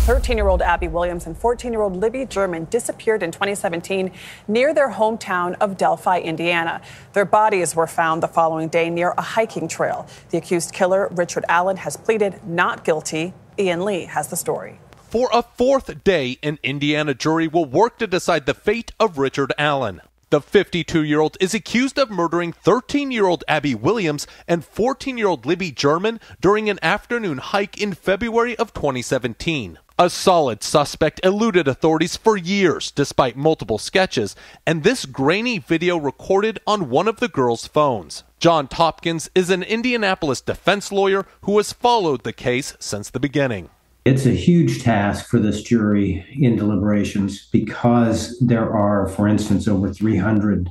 13-year-old Abby Williams and 14-year-old Libby German disappeared in 2017 near their hometown of Delphi, Indiana. Their bodies were found the following day near a hiking trail. The accused killer, Richard Allen, has pleaded not guilty. Ian Lee has the story. For a fourth day, an Indiana jury will work to decide the fate of Richard Allen. The 52-year-old is accused of murdering 13-year-old Abby Williams and 14-year-old Libby German during an afternoon hike in February of 2017. A solid suspect eluded authorities for years despite multiple sketches, and this grainy video recorded on one of the girls' phones. John Topkins is an Indianapolis defense lawyer who has followed the case since the beginning. It's a huge task for this jury in deliberations because there are, for instance, over 300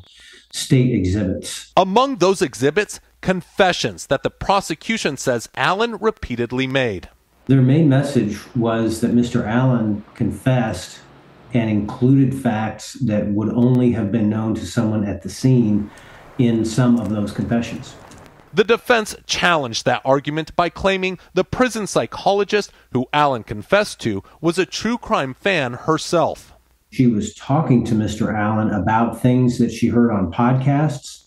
state exhibits. Among those exhibits, confessions that the prosecution says Allen repeatedly made. Their main message was that Mr. Allen confessed and included facts that would only have been known to someone at the scene in some of those confessions. The defense challenged that argument by claiming the prison psychologist who Allen confessed to was a true crime fan herself. She was talking to Mr. Allen about things that she heard on podcasts,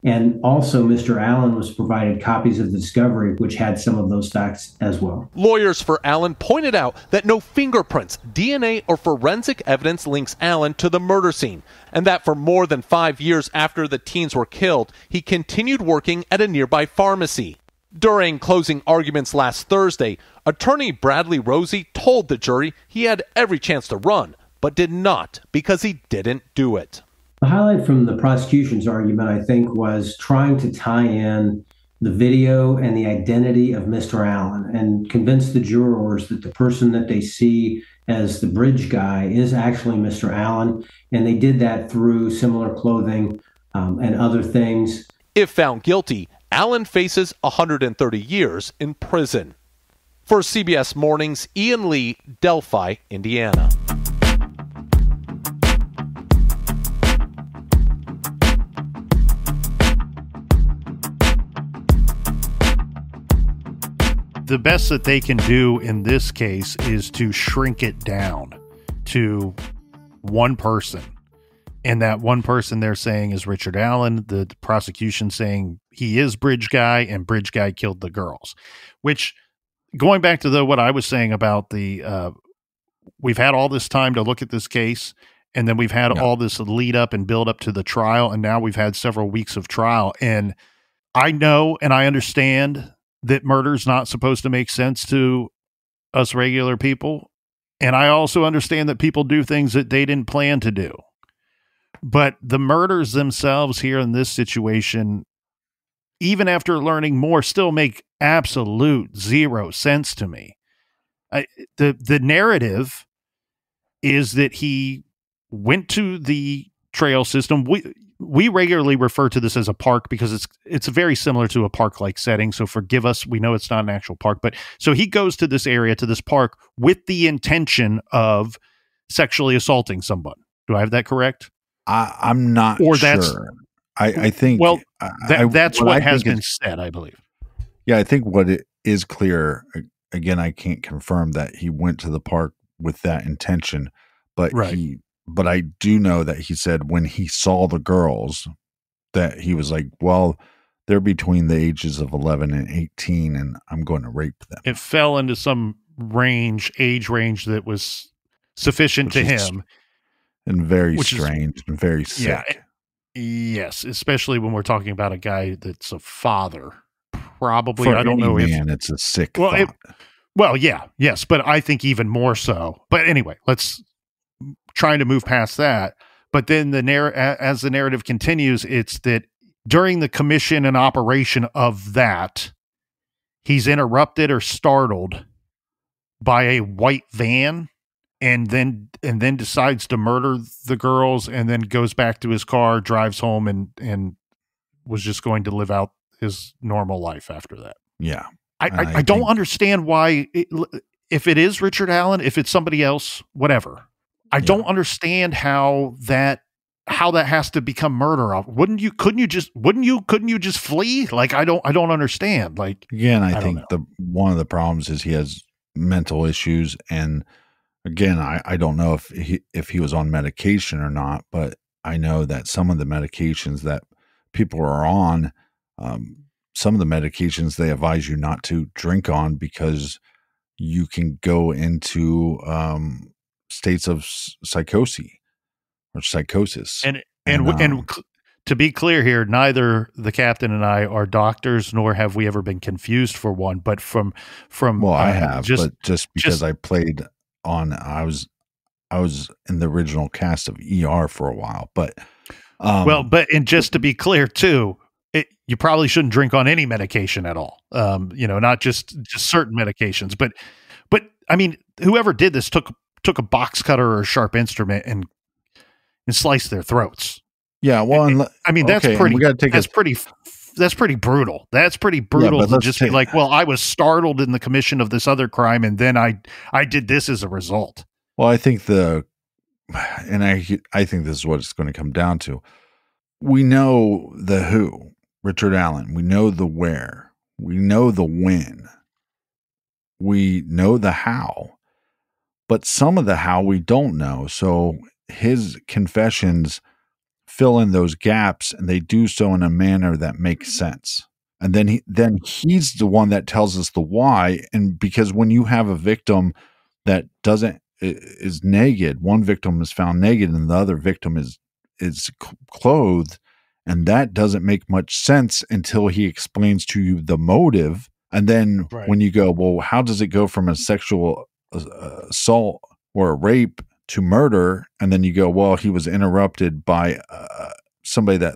and also Mr. Allen was provided copies of the discovery, which had some of those facts as well. Lawyers for Allen pointed out that no fingerprints, DNA, or forensic evidence links Allen to the murder scene, and that for more than 5 years after the teens were killed, he continued working at a nearby pharmacy. During closing arguments last Thursday, attorney Bradley Rosie told the jury he had every chance to run, but did not because he didn't do it. The highlight from the prosecution's argument, I think, was trying to tie in the video and the identity of Mr. Allen and convince the jurors that the person that they see as the bridge guy is actually Mr. Allen. And they did that through similar clothing and other things. If found guilty, Allen faces 130 years in prison. For CBS Mornings, Ian Lee, Delphi, Indiana. The best that they can do in this case is to shrink it down to one person. And that one person they're saying is Richard Allen. The prosecution saying he is Bridge Guy and Bridge Guy killed the girls. Which, going back to what I was saying about we've had all this time to look at this case, and then we've had all this lead up and build up to the trial, and now we've had several weeks of trial. And I know and I understand that murder's not supposed to make sense to us regular people. And I also understand that people do things that they didn't plan to do. But the murders themselves here in this situation, even after learning more, still make absolute zero sense to me. The narrative is that he went to the trail system. We regularly refer to this as a park because it's very similar to a park-like setting. So forgive us. We know it's not an actual park. But so he goes to this area, to this park, with the intention of sexually assaulting someone. Do I have that correct? I'm not sure. I think... Well, that's what has been said, I believe. Yeah, I think what it is clear, again, I can't confirm that he went to the park with that intention, but But I do know that he said when he saw the girls that he was like, well, they're between the ages of 11 and 18 and I'm going to rape them. It fell into some age range that was sufficient to him. And very strange and very sick. Yes, especially when we're talking about a guy that's a father. Probably, For I don't know if... it's a sick thought. Yes, but I think even more so. But anyway, let's... trying to move past that. But then as the narrative continues, it's that during the commission and operation of that, he's interrupted or startled by a white van and then decides to murder the girls and then goes back to his car, drives home and was just going to live out his normal life after that. Yeah. I don't understand why, if it is Richard Allen, if it's somebody else, whatever. I don't understand how that has to become murder. Couldn't you just flee? Like, I don't understand. Like, again, I think one of the problems is he has mental issues, and Again, I don't know if he was on medication or not, but I know that some of the medications that people are on, some of the medications they advise you not to drink on because you can go into states of psychosis or psychosis. And to be clear here, neither the captain and I are doctors, nor have we ever been confused for one. But from well, I have, but just because I played on, I was in the original cast of ER for a while, but and just to be clear too, you probably shouldn't drink on any medication at all. Not just certain medications, but I mean, whoever did this took a box cutter or a sharp instrument and sliced their throats. Yeah, well, I mean, that's pretty. That's pretty brutal. That's pretty brutal to just be like, well, I was startled in the commission of this other crime, and then I did this as a result. Well, I think I think this is what it's going to come down to. We know the who, Richard Allen. We know the where. We know the when. We know the how. But some of the how we don't know. So his confessions fill in those gaps, and they do so in a manner that makes sense. And then he's the one that tells us the why. And because when you have a victim that is naked, one victim is found naked and the other victim is clothed, and that doesn't make much sense until he explains to you the motive. And then when you go, well, how does it go from a sexual assault or a rape to murder? And then you go, well, he was interrupted by somebody that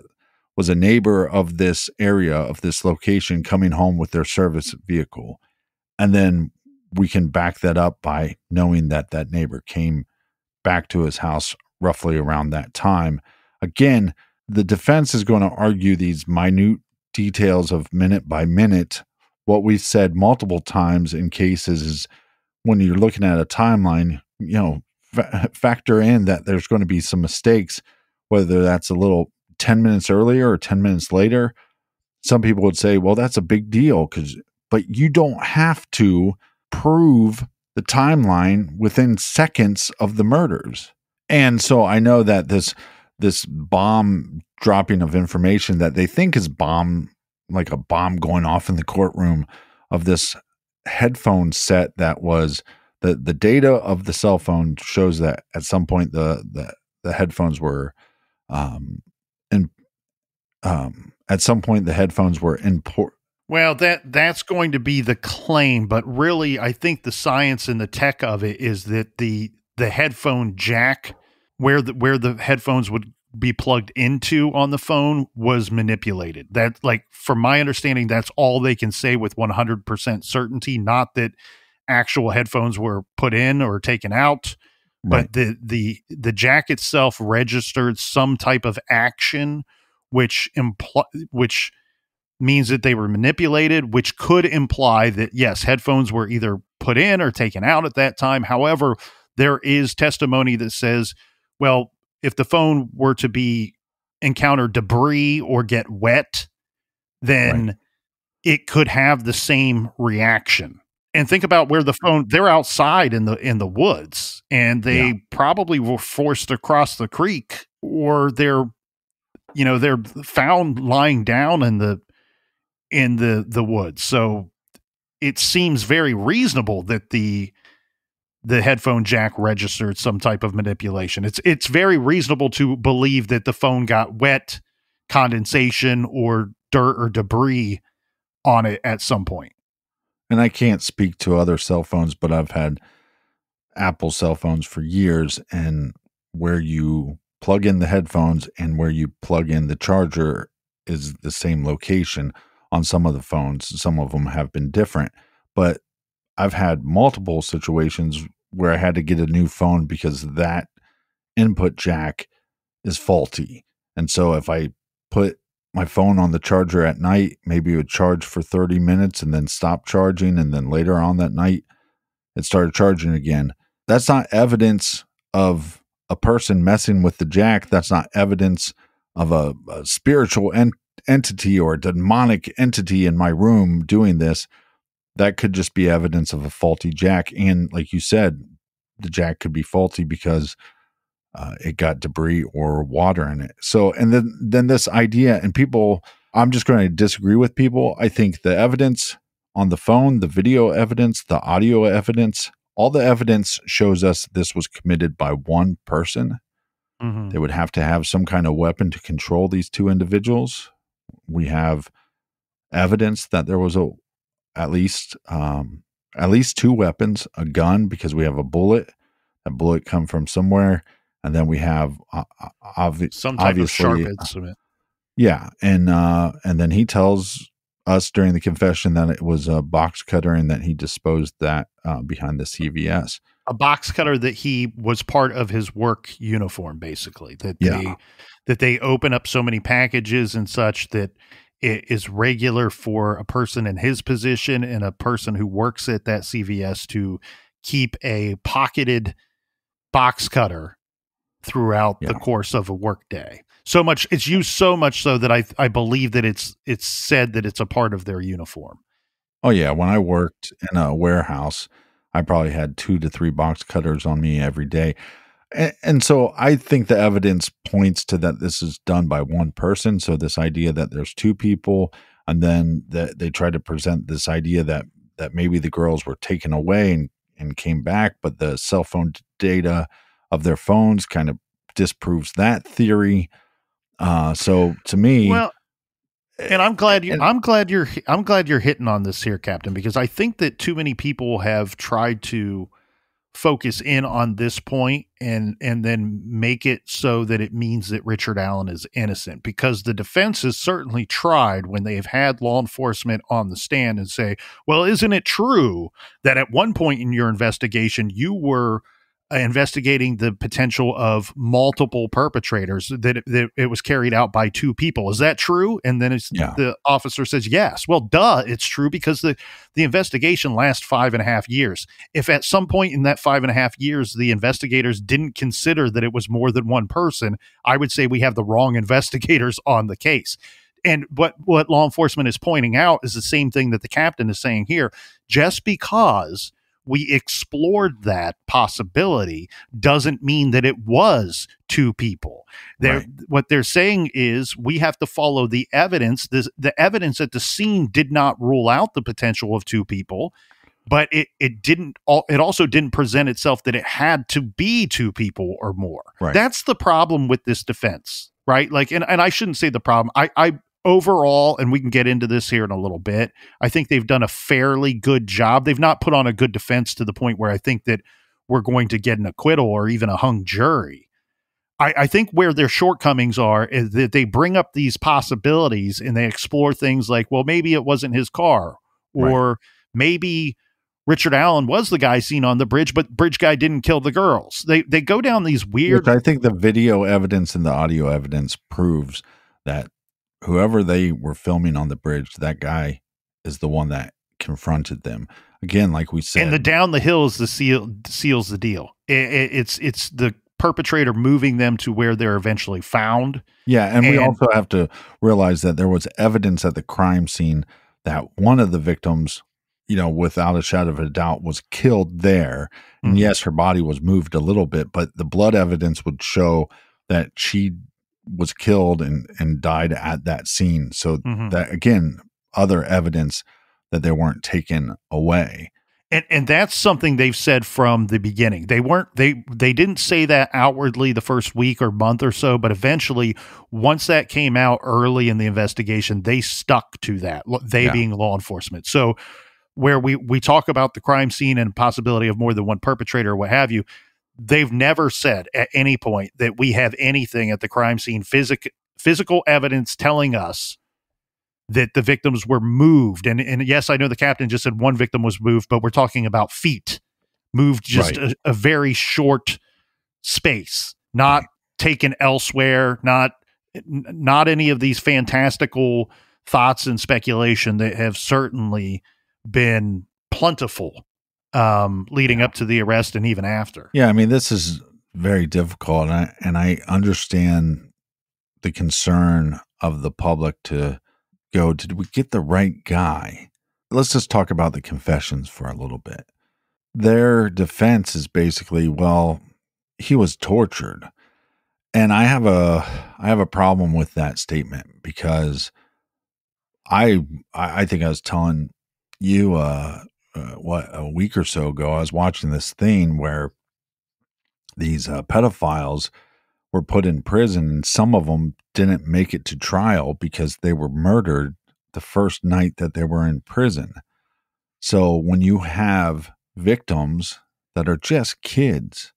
was a neighbor of this area, of this location, coming home with their service vehicle. And then we can back that up by knowing that that neighbor came back to his house roughly around that time. Again, the defense is going to argue these minute details of minute by minute. What we've said multiple times in cases is when you're looking at a timeline, factor in that there's going to be some mistakes, whether that's a little 10 minutes earlier or 10 minutes later. Some people would say, well, that's a big deal, but you don't have to prove the timeline within seconds of the murders. And so I know that this bomb dropping of information that they think is like a bomb going off in the courtroom, of this headphone set that was the data of the cell phone shows that at some point the headphones were at some point the headphones were in port. Well, that's going to be the claim, but really I think the science and the tech of it is that the headphone jack where the headphones would be plugged into on the phone was manipulated. That, like, from my understanding, that's all they can say with 100% certainty, not that actual headphones were put in or taken out, right. But the jack itself registered some type of action which means that they were manipulated, which could imply that, yes, headphones were either put in or taken out at that time. However, there is testimony that says, well, if the phone were to encounter debris or get wet, then right. It could have the same reaction. And think about where they're outside in the woods, and they probably were forced across the creek, or they're found lying down in the woods. So it seems very reasonable that the headphone jack registered some type of manipulation. It's very reasonable to believe that the phone got wet, condensation, or dirt or debris on it at some point. And I can't speak to other cell phones, but I've had Apple cell phones for years, and where you plug in the headphones and where you plug in the charger is the same location on some of the phones. Some of them have been different, but I've had multiple situations where I had to get a new phone because that input jack is faulty. And so if I put my phone on the charger at night, maybe it would charge for 30 minutes and then stop charging. And then later on that night, it started charging again. That's not evidence of a person messing with the jack. That's not evidence of a spiritual entity or a demonic entity in my room doing this. That could just be evidence of a faulty jack. And like you said, the jack could be faulty because it got debris or water in it. So, and then this idea, and people, I'm just going to disagree with people. I think the evidence on the phone, the video evidence, the audio evidence, all the evidence shows us this was committed by one person. Mm-hmm. They would have to have some kind of weapon to control these two individuals. We have evidence that there was at least two weapons, a gun, because we have a bullet. That bullet come from somewhere. And then we have some type of sharp instrument. Yeah, and then he tells us during the confession that it was a box cutter and that he disposed that behind the CVS. A box cutter that he was part of his work uniform, basically. That they open up so many packages and such that it is regular for a person in his position and a person who works at that CVS to keep a pocketed box cutter throughout the course of a work day. So much, it's used so much so that I believe that it's said that it's a part of their uniform. Oh yeah. When I worked in a warehouse, I probably had 2 to 3 box cutters on me every day. And so I think the evidence points to that this is done by one person. So this idea that there's 2 people, and then they try to present this idea that maybe the girls were taken away and came back, but the cell phone data of their phones kind of disproves that theory. So to me, well, and I'm glad you're hitting on this here, Captain, because I think that too many people have tried to focus in on this point and then make it so that it means that Richard Allen is innocent, because the defense has certainly tried when they've had law enforcement on the stand and say, well, isn't it true that at one point in your investigation, you were investigating the potential of multiple perpetrators, that it was carried out by 2 people. Is that true? And then the officer says, yes. Well, duh, it's true, because the investigation lasts 5.5 years. If at some point in that 5.5 years, the investigators didn't consider that it was more than one person, I would say we have the wrong investigators on the case. And what law enforcement is pointing out is the same thing that the captain is saying here. Just because we explored that possibility doesn't mean that it was 2 people. What they're saying is we have to follow the evidence. The evidence at the scene did not rule out the potential of 2 people, but it also didn't present itself that it had to be 2 people or more. Right. That's the problem with this defense, right? Like, and I shouldn't say the problem. I overall, and we can get into this here in a little bit, I think they've done a fairly good job. They've not put on a good defense to the point where I think that we're going to get an acquittal or even a hung jury. I think where their shortcomings are is that they bring up these possibilities and they explore things like, well, maybe it wasn't his car, or maybe Richard Allen was the guy seen on the bridge, but bridge guy didn't kill the girls. They go down these weird... Which I think the video evidence and the audio evidence proves that whoever they were filming on the bridge, that guy is the one that confronted them. Again, like we said. And the down the hill is seals the deal. It's the perpetrator moving them to where they're eventually found. Yeah, and we also have to realize that there was evidence at the crime scene that one of the victims, without a shadow of a doubt, was killed there. And yes, her body was moved a little bit, but the blood evidence would show that she was killed and died at that scene. So that, again, other evidence that they weren't taken away. And that's something they've said from the beginning. They didn't say that outwardly the first week or month or so, but eventually, once that came out early in the investigation, they stuck to that, being law enforcement. So where we talk about the crime scene and possibility of more than one perpetrator or what have you, they've never said at any point that we have anything at the crime scene, physical evidence telling us that the victims were moved. And yes, I know the captain just said one victim was moved, but we're talking about feet moved, just a very short space, not taken elsewhere, not any of these fantastical thoughts and speculation that have certainly been plentiful leading up to the arrest and even after. Yeah, I mean, this is very difficult, and I understand the concern of the public to go, did we get the right guy? Let's just talk about the confessions for a little bit. their defense is basically, well, he was tortured. And I have a problem with that statement because I think I was telling you a week or so ago, I was watching this thing where these pedophiles were put in prison, and some of them didn't make it to trial because they were murdered the first night that they were in prison. So when you have victims that are just kids,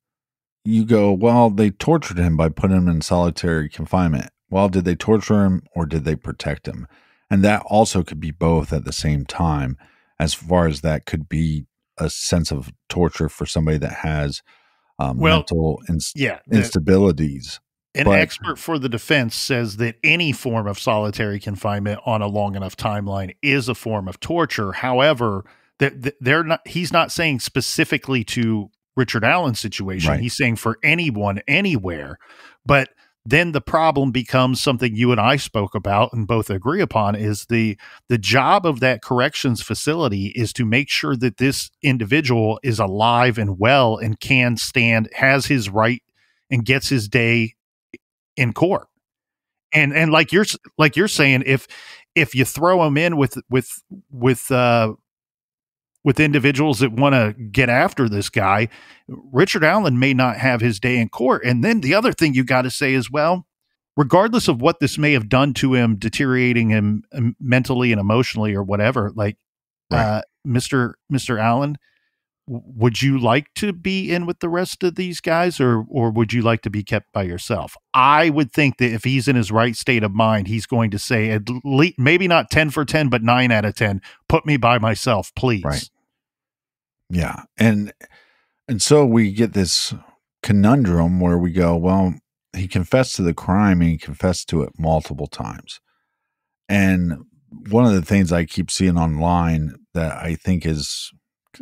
you go, well, they tortured him by putting him in solitary confinement. Well, did they torture him or did they protect him? And that also could be both at the same time, as far as that could be a sense of torture for somebody that has mental instabilities. An expert for the defense says that any form of solitary confinement on a long enough timeline is a form of torture. However, he's not saying specifically to Richard Allen's situation. Right. He's saying for anyone, anywhere. But then the problem becomes something you and I spoke about and both agree upon, is the job of that corrections facility is to make sure that this individual is alive and well and can stand, has his right, and gets his day in court. And like you're saying, if you throw him in with individuals that want to get after this guy, Richard Allen may not have his day in court. And then the other thing you got to say is, well, regardless of what this may have done to him, deteriorating him mentally and emotionally or whatever, like, right. Mr. Allen, would you like to be in with the rest of these guys, or would you like to be kept by yourself? I would think that if he's in his right state of mind, he's going to say, at least, maybe not 10 for 10, but 9 out of 10, put me by myself, please. Right. Yeah. And so we get this conundrum where we go, well, he confessed to the crime and he confessed to it multiple times. And one of the things I keep seeing online that I think is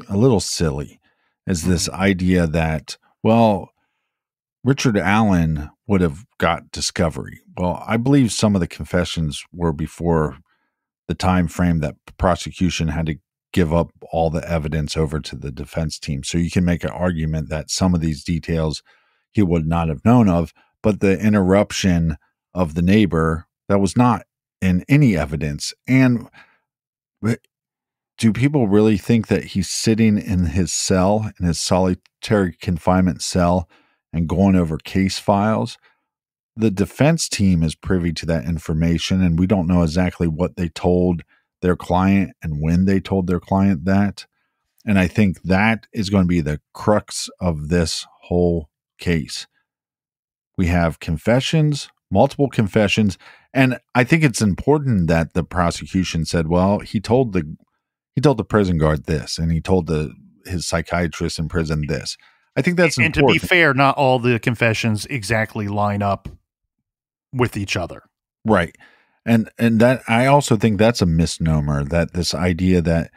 a little silly is this idea that, well, Richard Allen would have got discovery. Well, I believe some of the confessions were before the time frame that prosecution had to give up all the evidence over to the defense team. So you can make an argument that some of these details he would not have known of, but the interruption of the neighbor, that was not in any evidence. And do people really think that he's sitting in his cell, in his solitary confinement cell, and going over case files? The defense team is privy to that information, and we don't know exactly what they told their client and when they told their client that. And I think that is going to be the crux of this whole case. We have confessions, multiple confessions, and I think it's important that the prosecution said, well, he told the prison guard this, and he told his psychiatrist in prison this. I think that's important. And to be fair, not all the confessions exactly line up with each other. Right. And that, I also think that's a misnomer, that this idea that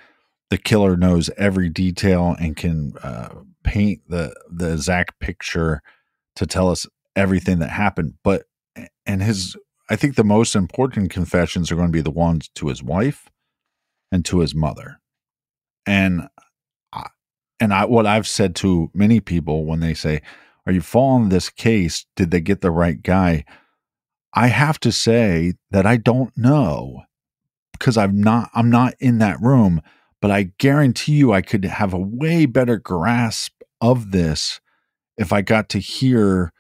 the killer knows every detail and can paint the exact picture to tell us everything that happened. I think the most important confessions are going to be the ones to his wife and to his mother. And what I've said to many people when they say, are you following this case? Did they get the right guy? I have to say that I don't know, because I'm not in that room, but I guarantee you I could have a way better grasp of this if I got to hear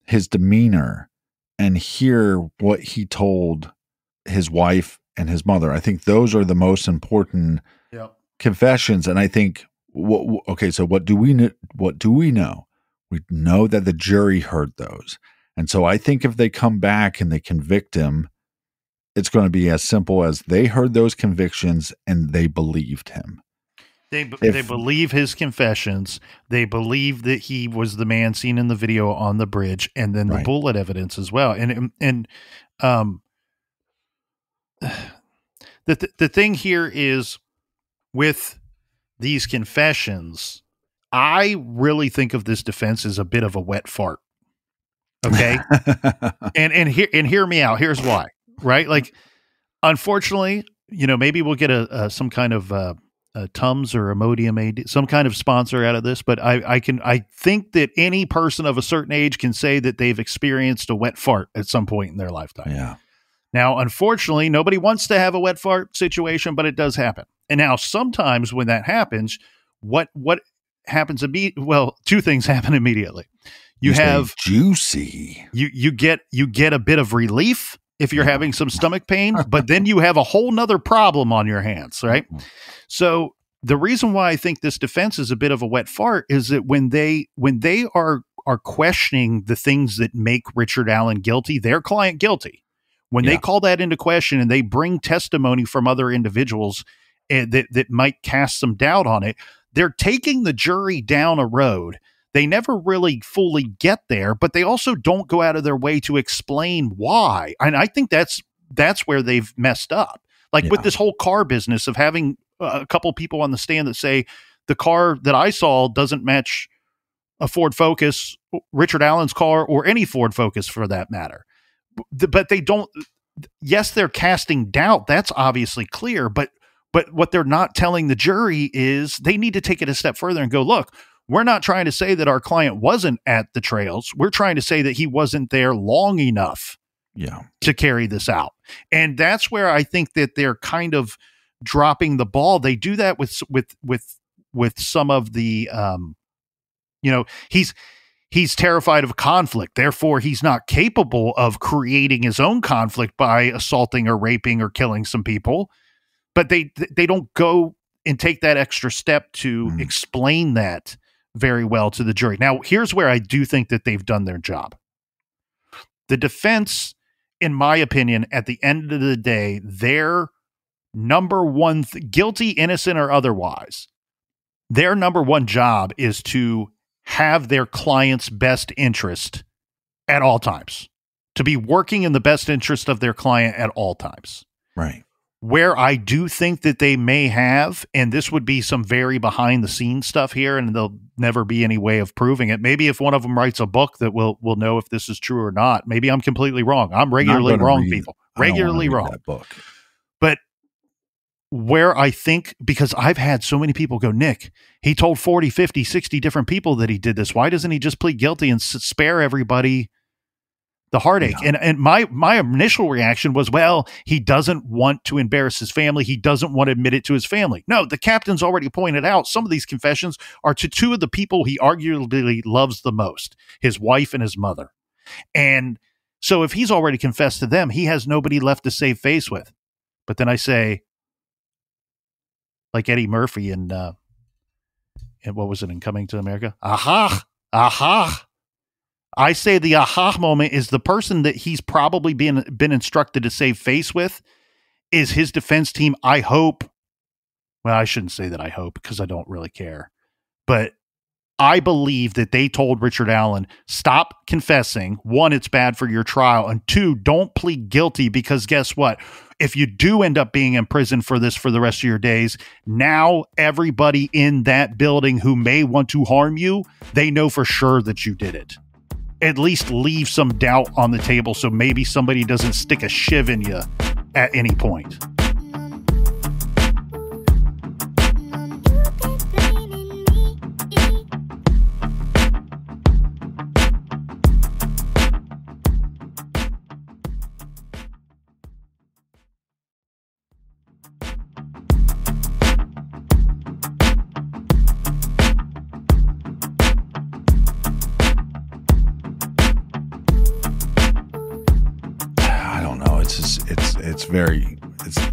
his demeanor and hear what he told his wife and his mother. I think those are the most important confessions. And I think, so what do we know? We know that the jury heard those. And so I think if they come back and they convict him, it's going to be as simple as they heard those convictions and they believed him. They believe his confessions. They believe that he was the man seen in the video on the bridge, and then the bullet evidence as well. And the thing here is, with these confessions, I really think of this defense as a bit of a wet fart. Okay. and hear me out. Here's why, right? Like, unfortunately, maybe we'll get some kind of Tums or Imodium AD, some kind of sponsor out of this, but I think that any person of a certain age can say that they've experienced a wet fart at some point in their lifetime. Yeah. Now, unfortunately, nobody wants to have a wet fart situation, but it does happen. And now sometimes when that happens, what happens well, two things happen immediately. You have juicy. You get a bit of relief if you're having some stomach pain, but then you have a whole nother problem on your hands, right? So the reason why I think this defense is a bit of a wet fart is that when they are questioning the things that make Richard Allen guilty, their client guilty, when they call that into question and they bring testimony from other individuals that might cast some doubt on it, they're taking the jury down a road. They never really fully get there, but they also don't go out of their way to explain why. And I think that's where they've messed up. Like with this whole car business of having a couple people on the stand that say the car that I saw doesn't match a Ford Focus, Richard Allen's car, or any Ford Focus for that matter. But they don't. Yes, they're casting doubt. That's obviously clear. But what they're not telling the jury is they need to take it a step further and go, look, we're not trying to say that our client wasn't at the trails. We're trying to say that he wasn't there long enough to carry this out. And that's where I think that they're kind of dropping the ball. They do that with some of the, he's terrified of conflict. Therefore, he's not capable of creating his own conflict by assaulting or raping or killing some people. But they don't go and take that extra step to explain that very well to the jury. Now, here's where I do think that they've done their job. The defense, in my opinion, at the end of the day, their number one, guilty, innocent, or otherwise, their number one job is to have their client's best interest at all times, to be working in the best interest of their client at all times. Right. Where I do think that they may have, and this would be some very behind the scenes stuff here, and there'll never be any way of proving it. Maybe if one of them writes a book that we'll know if this is true or not. Maybe I'm completely wrong. I'm regularly wrong, people. Regularly wrong. That book. But where I think, because I've had so many people go, Nick, he told 40, 50, 60 different people that he did this. Why doesn't he just plead guilty and spare everybody the heartache? Yeah. And my initial reaction was, well, he doesn't want to embarrass his family. He doesn't want to admit it to his family. No, the captain's already pointed out some of these confessions are to two of the people he arguably loves the most, his wife and his mother. And so if he's already confessed to them, he has nobody left to save face with. But then I say, like Eddie Murphy and what was it in Coming to America? Aha, aha. I say the aha moment is the person that he's probably been instructed to save face with is his defense team. I hope. Well, I shouldn't say that I hope because I don't really care. But I believe that they told Richard Allen, stop confessing. One, it's bad for your trial. And two, don't plead guilty because guess what? If you do end up being in prison for this for the rest of your days, now everybody in that building who may want to harm you, they know for sure that you did it. At least leave some doubt on the table so maybe somebody doesn't stick a shiv in you at any point.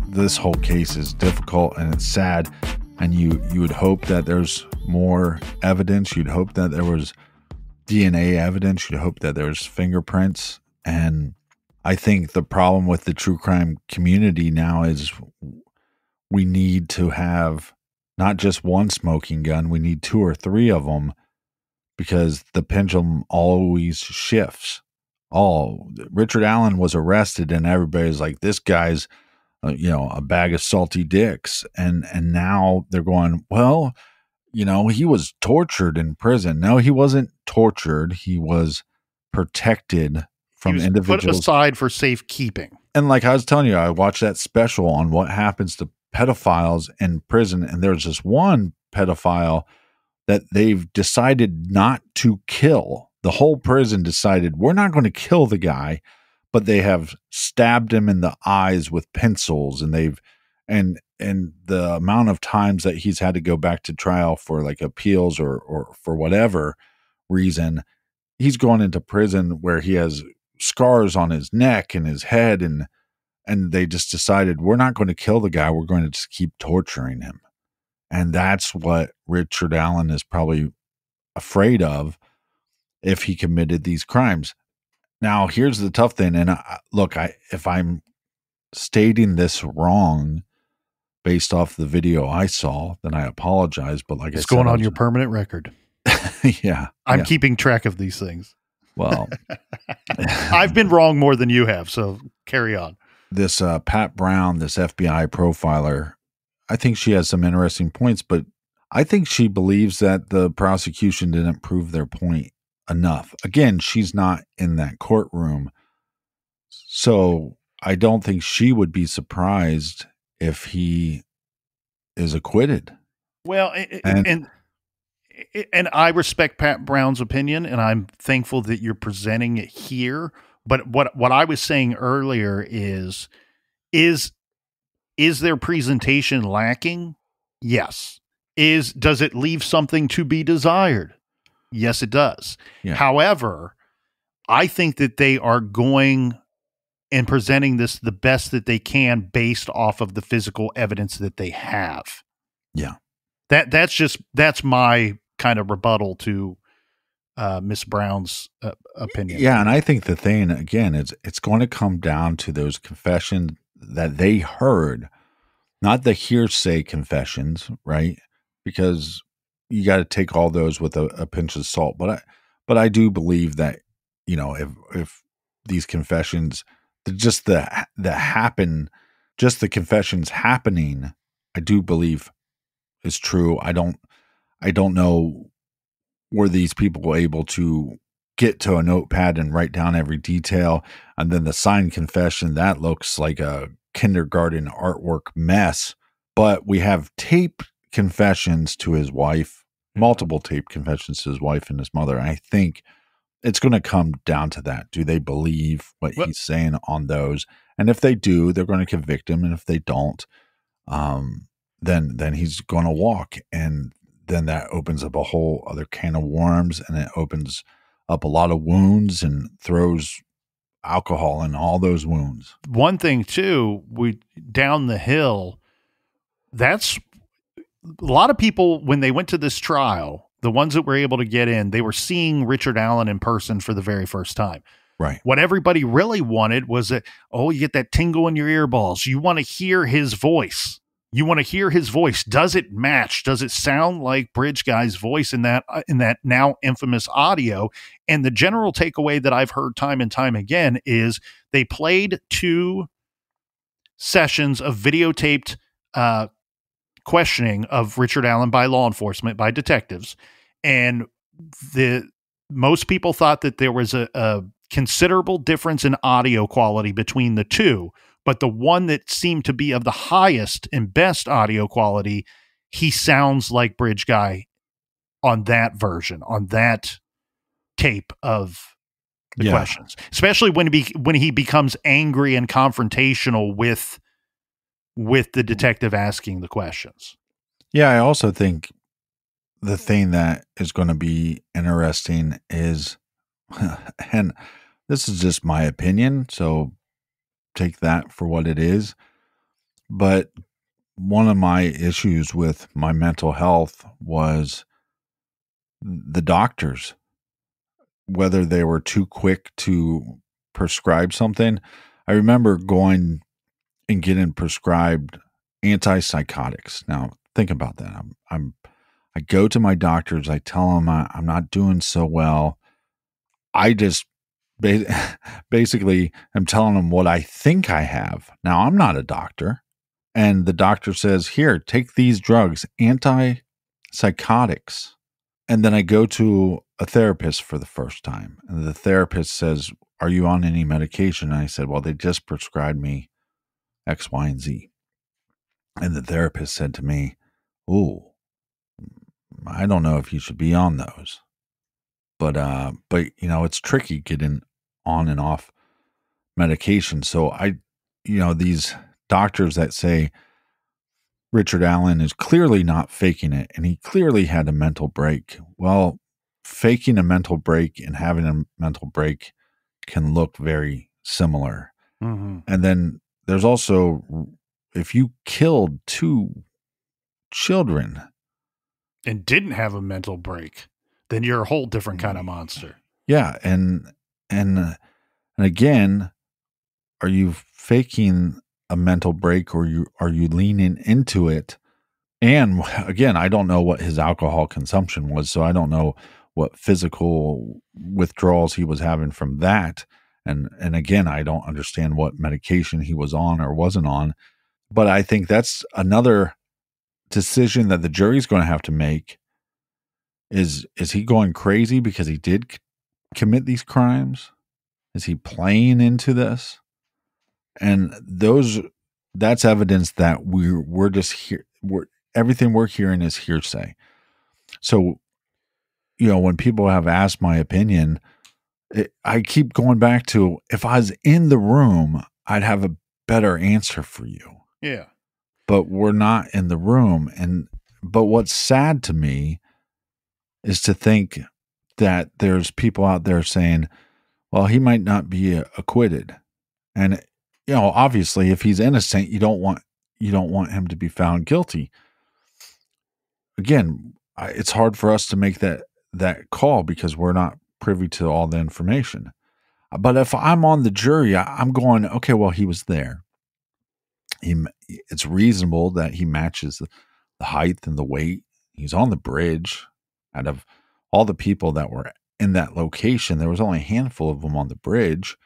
This whole case is difficult and it's sad, and you would hope that there's more evidence. You'd hope that there was DNA evidence. You'd hope that there's fingerprints. And I think the problem with the true crime community now is we need to have not just one smoking gun. We need two or three of them because the pendulum always shifts. Richard Allen was arrested and everybody's like, this guy's a bag of salty dicks. And now they're going, well, he was tortured in prison. No, he wasn't tortured. He was protected from individuals. Put aside for safekeeping. And like I was telling you, I watched that special on what happens to pedophiles in prison, and there's this one pedophile that they've decided not to kill. The whole prison decided, we're not going to kill the guy, but they have stabbed him in the eyes with pencils, and and the amount of times that he's had to go back to trial for like appeals or for whatever reason, he's gone into prison where he has scars on his neck and his head, and they just decided, we're not going to kill the guy, we're going to just keep torturing him. And that's what Richard Allen is probably afraid of if he committed these crimes. Now, here's the tough thing. And look, if I'm stating this wrong based off the video I saw, then I apologize. But like it's going on your permanent record. Yeah. I'm keeping track of these things. Well, I've been wrong more than you have. So carry on. This Pat Brown, this FBI profiler, I think she has some interesting points, but I think she believes that the prosecution didn't prove their point enough. Again, she's not in that courtroom, so I don't think she would be surprised if he is acquitted. Well, and I respect Pat Brown's opinion, and I'm thankful that you're presenting it here. But what I was saying earlier is their presentation lacking? Yes. Does it leave something to be desired? Yes, it does. Yeah. However, I think that they are going and presenting this the best that they can based off of the physical evidence that they have. Yeah. That's my kind of rebuttal to Miss Brown's opinion. Yeah, and I think the thing, again, is it's going to come down to those confessions that they heard, not the hearsay confessions, right? Because you got to take all those with a pinch of salt. But I do believe that, you know, if these confessions, just the confessions happening, I do believe is true. I don't know, were these people able to get to a notepad and write down every detail? And then the signed confession, that looks like a kindergarten artwork mess. But we have tape confessions to his wife, multiple tape confessions to his wife and his mother. And I think it's going to come down to that. Do they believe what he's saying on those? And if they do, they're going to convict him. And if they don't, then he's going to walk. And then that opens up a whole other can of worms, and it opens up a lot of wounds and throws alcohol in all those wounds. One thing too, down the hill, that's a lot of people, when they went to this trial, the ones that were able to get in, they were seeing Richard Allen in person for the very first time. Right. What everybody really wanted was that, you get that tingle in your earballs. You want to hear his voice. Does it match? Does it sound like Bridge Guy's voice in that now infamous audio? And the general takeaway that I've heard time and time again is they played 2 sessions of videotaped questioning of Richard Allen by law enforcement, by detectives. And most people thought that there was a considerable difference in audio quality between the 2. But the one that seemed to be of the highest and best audio quality, he sounds like Bridge Guy on that version, on that tape of the questions, especially when he becomes angry and confrontational with the detective asking the questions. Yeah, I also think the thing that is going to be interesting is, and this is just my opinion, so take that for what it is. But one of my issues with my mental health was the doctors, whether they were too quick to prescribe something. I remember going and getting prescribed antipsychotics. Now think about that. I go to my doctors. I tell them I'm not doing so well. I just basically I'm telling them what I think I have. Now, I'm not a doctor. And the doctor says, here, take these drugs, antipsychotics. And then I go to a therapist for the first time. And the therapist says, are you on any medication? And I said, well, they just prescribed me X, Y, and Z. And the therapist said to me, "Ooh, I don't know if you should be on those." But it's tricky getting on and off medication. So these doctors that say Richard Allen is clearly not faking it and he clearly had a mental break. Well, faking a mental break and having a mental break can look very similar. Mm-hmm. And then there's also, if you killed 2 children and didn't have a mental break, then you're a whole different kind of monster. Yeah. And again, are you faking a mental break or are you leaning into it? And again, I don't know what his alcohol consumption was, so I don't know what physical withdrawals he was having from that. And again, I don't understand what medication he was on or wasn't on. But I think that's another decision that the jury's going to have to make. Is he going crazy because he did commit these crimes? Is he playing into this? And that's evidence that we're just here. Everything we're hearing is hearsay. So, when people have asked my opinion, I keep going back to, if I was in the room, I'd have a better answer for you. Yeah. But we're not in the room. But what's sad to me is to think that there's people out there saying, well, he might not be acquitted. And, obviously if he's innocent, you don't want him to be found guilty. Again, it's hard for us to make that call because we're not privy to all the information. But if I'm on the jury, I'm going, okay, well, he was there. It's reasonable that he matches the height and the weight. He's on the bridge. Out of all the people that were in that location, there was only a handful of them on the bridge.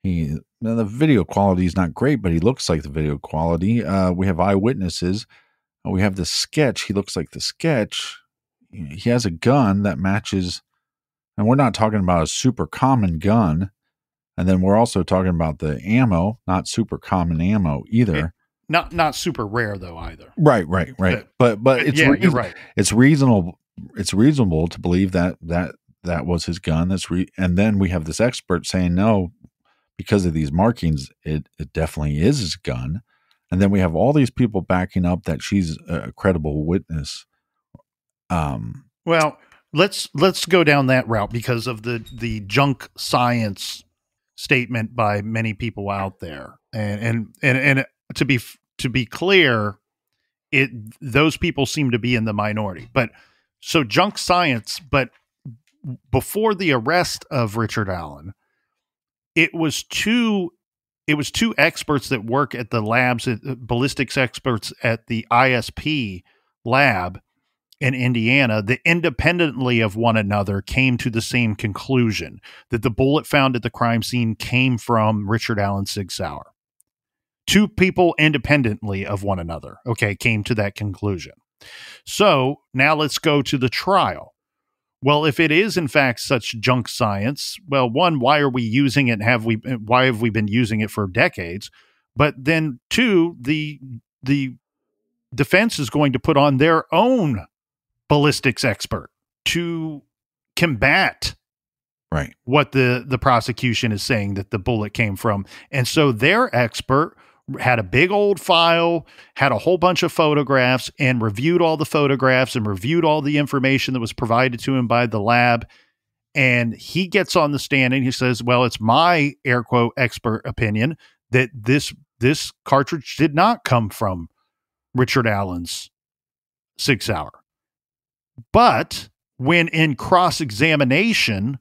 The video quality is not great, but he looks like the video quality. We have eyewitnesses. We have the sketch. He looks like the sketch. He has a gun that matches, and we're not talking about a super common gun. And then we're also talking about the ammo, not super common ammo either. Not super rare though either. Right. But it's you're right. It's reasonable. It's reasonable to believe that was his gun. And then we have this expert saying no, because of these markings, it definitely is his gun. And then we have all these people backing up that she's a credible witness. Well, let's go down that route because of the junk science statement by many people out there. And to be clear, those people seem to be in the minority. But so junk science, but before the arrest of Richard Allen, it was two experts that work at the labs, ballistics experts at the ISP lab in Indiana, that independently of one another came to the same conclusion that the bullet found at the crime scene came from Richard Allen Sig Sauer. 2 people independently of one another, came to that conclusion. So now let's go to the trial. Well, if it is in fact such junk science, well, one, why are we using it? Why have we been using it for decades? But then 2, the defense is going to put on their own ballistics expert to combat what the prosecution is saying that the bullet came from. And so their expert had a big old file, had a whole bunch of photographs, and reviewed all the photographs and reviewed all the information that was provided to him by the lab. And he gets on the stand and he says, well, it's my air quote expert opinion that this cartridge did not come from Richard Allen's Sig Sauer. But when in cross-examination,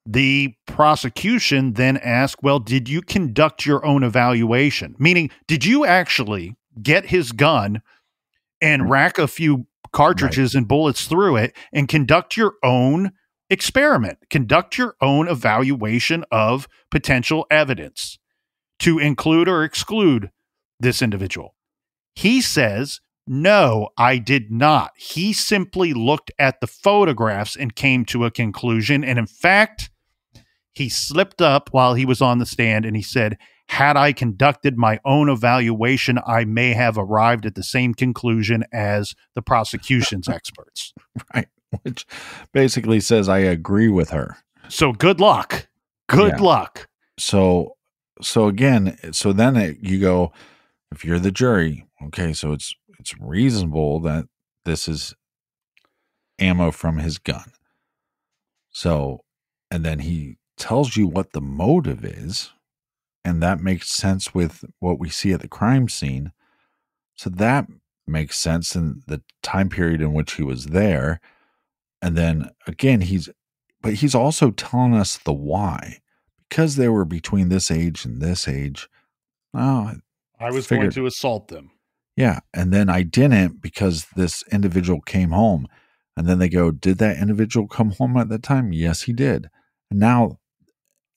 the prosecution then asked, well, did you conduct your own evaluation? Meaning, did you actually get his gun and rack a few cartridges and bullets through it and conduct your own experiment, conduct your own evaluation of potential evidence to include or exclude this individual? He says, no, I did not. He simply looked at the photographs and came to a conclusion. And in fact, he slipped up while he was on the stand and he said, Had I conducted my own evaluation, I may have arrived at the same conclusion as the prosecution's experts. Right. Which basically says I agree with her. So good luck. Good luck. So again, so then you go, if you're the jury, okay, so it's reasonable that this is ammo from his gun. So, and then he tells you what the motive is, and that makes sense with what we see at the crime scene. So that makes sense in the time period in which he was there. And then again, he's also telling us the why. Because they were between this age and this age. Oh, I was going to assault them. Yeah. And then I didn't because this individual came home. And then they go, did that individual come home at that time? Yes, he did. And now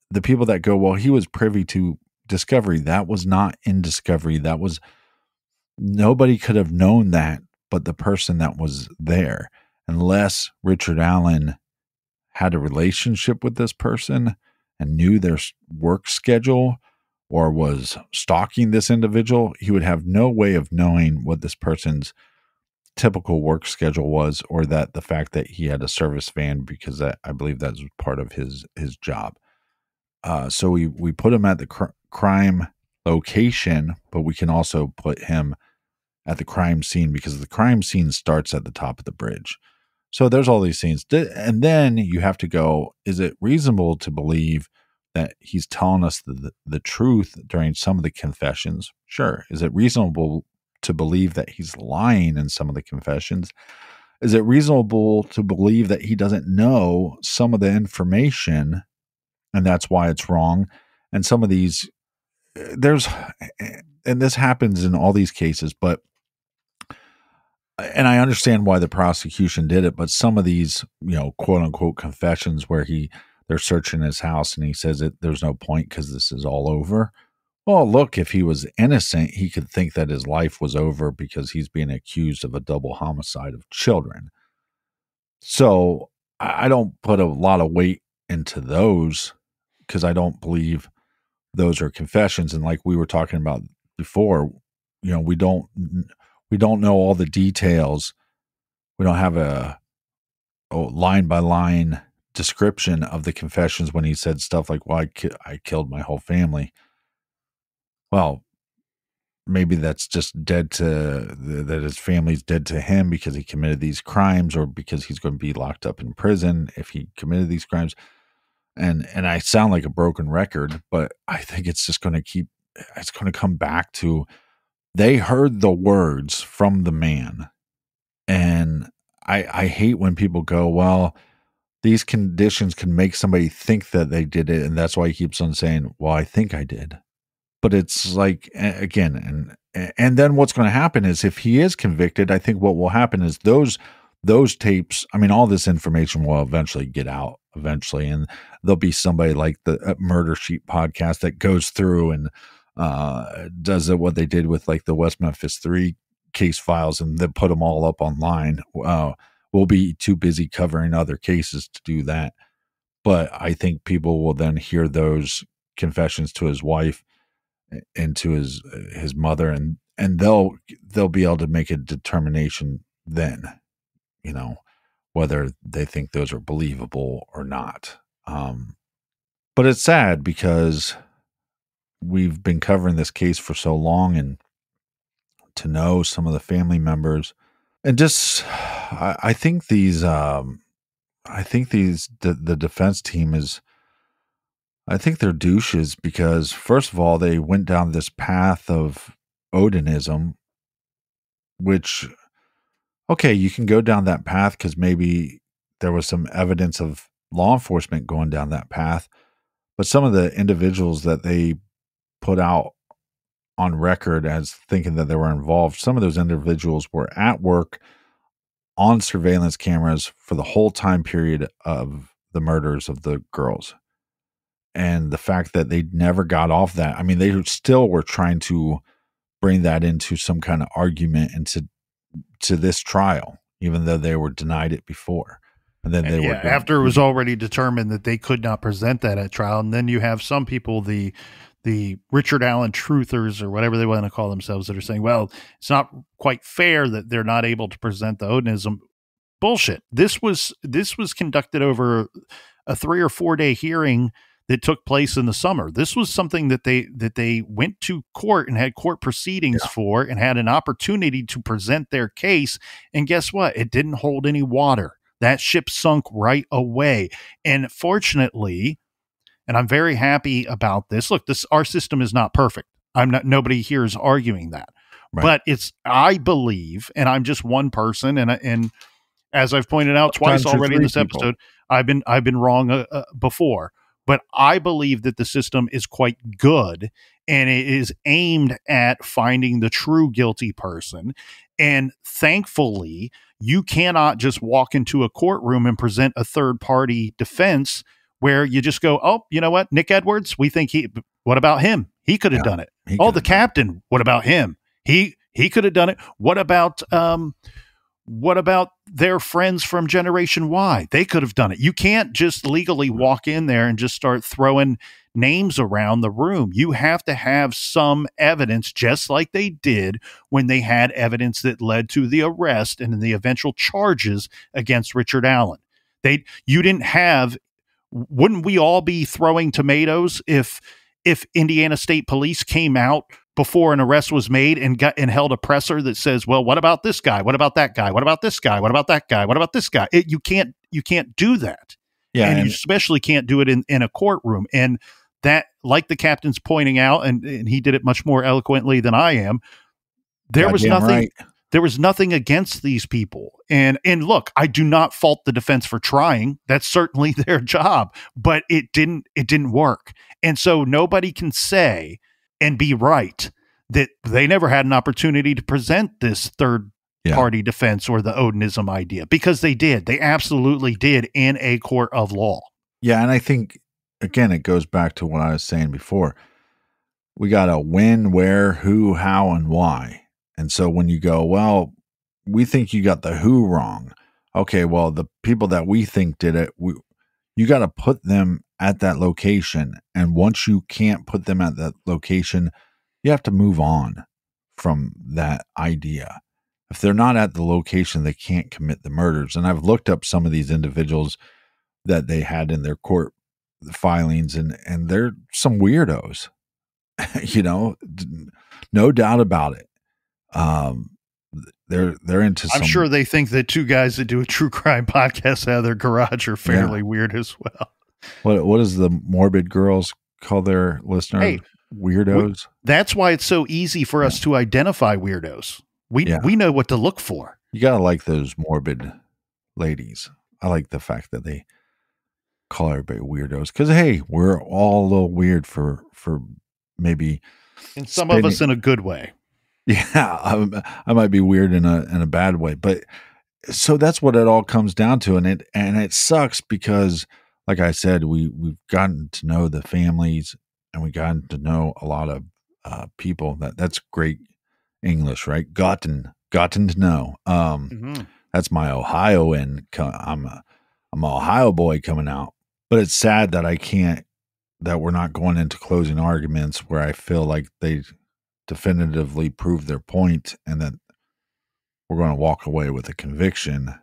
the people that go, well, he was privy to discovery. That was not in discovery. That was, nobody could have known that but the person that was there, unless Richard Allen had a relationship with this person and knew their work schedule or was stalking this individual. He would have no way of knowing what this person's typical work schedule was, or that the fact that he had a service van, because that, I believe that's part of his job. So we put him at the crime location, but we can also put him at the crime scene because the crime scene starts at the top of the bridge. So there's all these scenes. And then you have to go, is it reasonable to believe that he's telling us the truth during some of the confessions? Sure. Is it reasonable to believe that he's lying in some of the confessions? Is it reasonable to believe that he doesn't know some of the information and that's why it's wrong? And some of these, and this happens in all these cases, and I understand why the prosecution did it, but some of these, quote unquote confessions where they're searching his house and he says that there's no point because this is all over. Well, look, if he was innocent, he could think that his life was over because he's being accused of a double homicide of children. So I don't put a lot of weight into those because I don't believe those are confessions. And like we were talking about before, we don't know all the details. We don't have a line by line description of the confessions when he said stuff like, well, I killed my whole family. Well, maybe that's just that his family's dead to him because he committed these crimes, or because he's going to be locked up in prison if he committed these crimes. And I sound like a broken record, but I think it's just going to come back to, they heard the words from the man. And I hate when people go, well, these conditions can make somebody think that they did it. And that's why he keeps on saying, well, I think I did. But it's like, again, and then what's going to happen is if he is convicted, I think what will happen is those tapes, all this information will eventually get out eventually. And there'll be somebody like the Murder Sheet podcast that goes through and does what they did with like the West Memphis 3 case files, and then put them all up online. We'll be too busy covering other cases to do that. But I think people will then hear those confessions to his wife and to his mother, and they'll be able to make a determination then, whether they think those are believable or not. But it's sad because we've been covering this case for so long, and to know some of the family members, and just, I think the defense team is, I think they're douches because, first of all, they went down this path of Odinism, which, okay, you can go down that path because maybe there was some evidence of law enforcement going down that path. But some of the individuals that they put out on record as thinking that they were involved, some of those individuals were at work on surveillance cameras for the whole time period of the murders of the girls. And the fact that they never got off that, they still were trying to bring that into some kind of argument into this trial, even though they were denied it before. And then they were after it was already determined that they could not present that at trial. And then you have some people, the the Richard Allen truthers or whatever they want to call themselves that are saying, well, it's not quite fair that they're not able to present the Odinism. Bullshit. This was conducted over a 3 or 4 day hearing that took place in the summer. This was something that they went to court and had court proceedings for and had an opportunity to present their case. And guess what? It didn't hold any water. That ship sunk right away. And fortunately, and I'm very happy about this. Look, our system is not perfect. Nobody here is arguing that. Right. But I believe, and I'm just one person, and as I've pointed out twice already in this episode, I've been wrong before. But I believe that the system is quite good, and it is aimed at finding the true guilty person. And thankfully, you cannot just walk into a courtroom and present a third-party defense where you just go, oh, you know what, Nick Edwards, we think what about him? He could have done it. Oh, the captain, what about him? He could have done it. What about their friends from Generation Y? They could have done it. You can't just legally walk in there and just start throwing names around the room. You have to have some evidence, just like they did when they had evidence that led to the arrest and the eventual charges against Richard Allen. Wouldn't we all be throwing tomatoes if Indiana State Police came out before an arrest was made and held a presser that says, well, what about this guy? What about that guy? What about this guy? What about that guy? What about this guy? You can't do that. Yeah. And you especially can't do it in a courtroom. And that, like the captain's pointing out, and he did it much more eloquently than I am, there was nothing against these people. And look, I do not fault the defense for trying. That's certainly their job, but it didn't work. And so nobody can say and be right that they never had an opportunity to present this third party defense or the Odinism idea, because they did. They absolutely did in a court of law. Yeah. And I think, again, it goes back to what I was saying before. We got to when, where, who, how, and why. And so when you go, well, we think you got the who wrong. Okay, well, the people that we think did it, you got to put them at that location. And once you can't put them at that location, you have to move on from that idea. If they're not at the location, they can't commit the murders. And I've looked up some of these individuals that they had in their court filings, and they're some weirdos, no doubt about it. They're into I'm sure they think that two guys that do a true crime podcast out of their garage are fairly weird as well. What does the morbid girls call their listener? Hey, weirdos. That's why it's so easy for us to identify weirdos. We know what to look for. You gotta like those morbid ladies. I like the fact that they call everybody weirdos, because hey, we're all a little weird for maybe, and some of us in a good way. Yeah, I might be weird in a bad way, but so that's what it all comes down to, and it sucks because, like I said, we've gotten to know the families, and we gotten to know a lot of people. That's great English, right? Gotten to know. That's my Ohioan. I'm an Ohio boy coming out, but it's sad that we're not going into closing arguments where I feel like they definitively prove their point and that we're going to walk away with a conviction.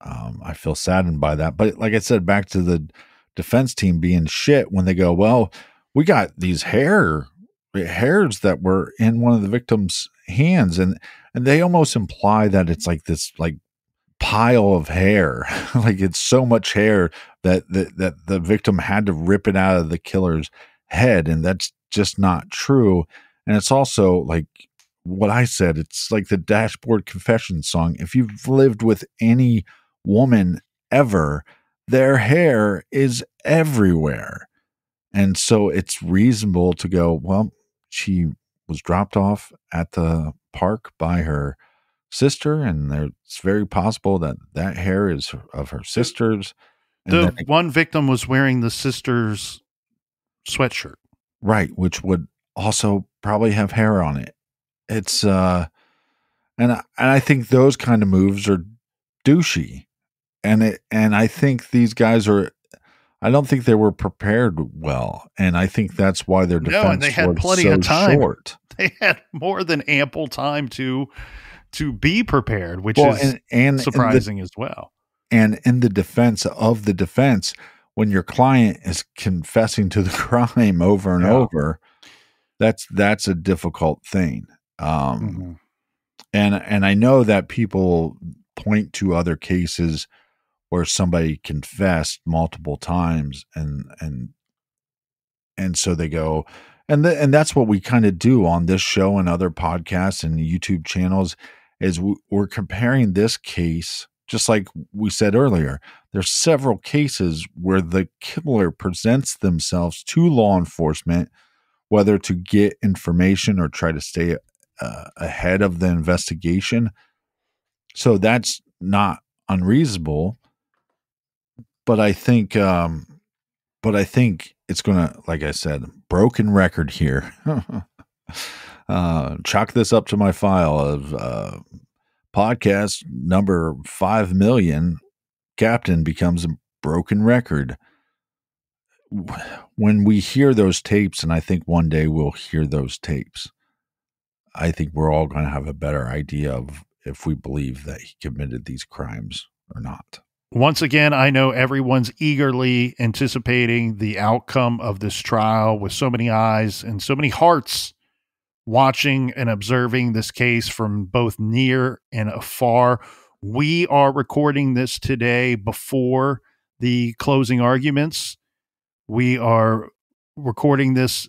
I feel saddened by that. But like I said, back to the defense team being shit when they go, well, we got these hairs that were in one of the victim's hands, and they almost imply that it's like this like pile of hair, like it's so much hair that the victim had to rip it out of the killer's head, and that's just not true. And it's also like what I said, it's like the Dashboard Confession song. If you've lived with any woman ever, their hair is everywhere. And so it's reasonable to go, well, she was dropped off at the park by her sister, and it's very possible that hair is of her sister's. And one victim was wearing the sister's sweatshirt. Right, which would also probably have hair on it. It's and I think those kind of moves are douchey, and I think these guys are I don't think they were prepared well, and I think that's why their defense and they had plenty so of time. Short. They had more than ample time to be prepared, which is and surprising as well. And in the defense of the defense, when your client is confessing to the crime over and over, that's a difficult thing. And I know that people point to other cases where somebody confessed multiple times, and so they go, and that's what we kind of do on this show and other podcasts and YouTube channels, is we're comparing this case, just like we said earlier. There's several cases where the killer presents themselves to law enforcement, whether to get information or try to stay ahead of the investigation. So that's not unreasonable. But I think it's going to, like I said, broken record here. Chalk this up to my file of podcast number 5 million. Captain becomes a broken record. When we hear those tapes, and I think one day we'll hear those tapes, I think we're all going to have a better idea of if we believe that he committed these crimes or not. Once again, I know everyone's eagerly anticipating the outcome of this trial, with so many eyes and so many hearts watching and observing this case from both near and afar. We are recording this today before the closing arguments. We are recording this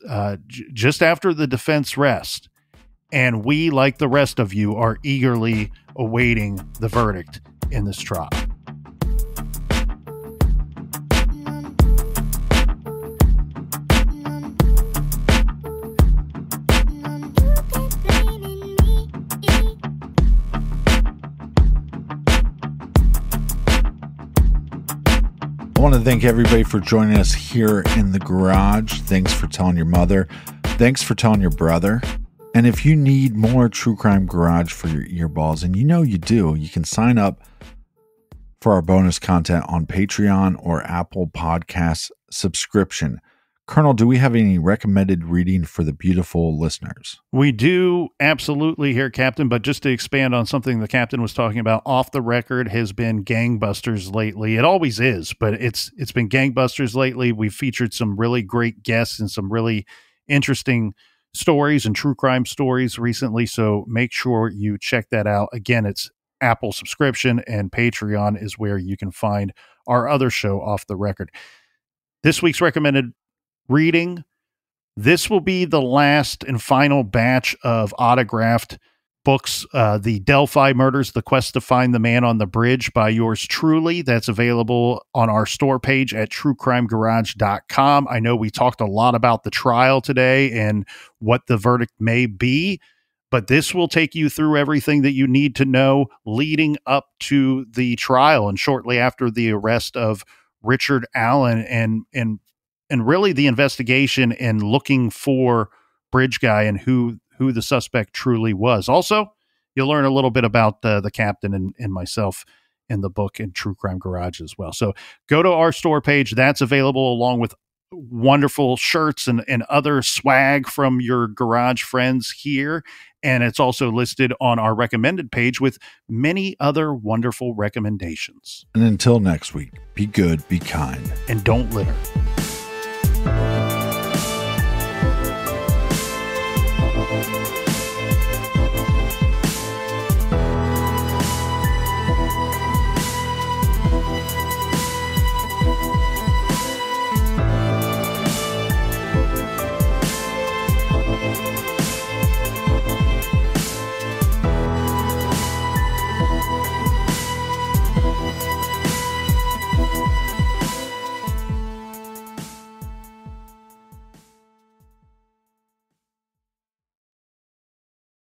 just after the defense rest. And we, like the rest of you, are eagerly awaiting the verdict in this trial. I want to thank everybody for joining us here in the garage. Thanks for telling your mother. Thanks for telling your brother. And if you need more True Crime Garage for your earballs, and you know you do, you can sign up for our bonus content on Patreon or Apple Podcasts subscription. Colonel, do we have any recommended reading for the beautiful listeners? We do, absolutely, here, Captain. But just to expand on something the Captain was talking about, Off the Record has been gangbusters lately. It always is, but it's been gangbusters lately. We've featured some really great guests and some really interesting stories and true crime stories recently. So make sure you check that out. Again, it's Apple subscription, and Patreon is where you can find our other show, Off the Record. This week's recommended reading, this will be the last and final batch of autographed books, the Delphi Murders, The Quest to Find the Man on the Bridge by yours truly. That's available on our store page at truecrimegarage.com. I know we talked a lot about the trial today and what the verdict may be, but this will take you through everything that you need to know leading up to the trial and shortly after the arrest of Richard Allen, and really the investigation and looking for Bridge Guy and who the suspect truly was. Also, you'll learn a little bit about the Captain and myself in the book in True Crime Garage as well. So go to our store page. That's available along with wonderful shirts and other swag from your garage friends here. And it's also listed on our recommended page with many other wonderful recommendations. And until next week, be good, be kind, and don't litter.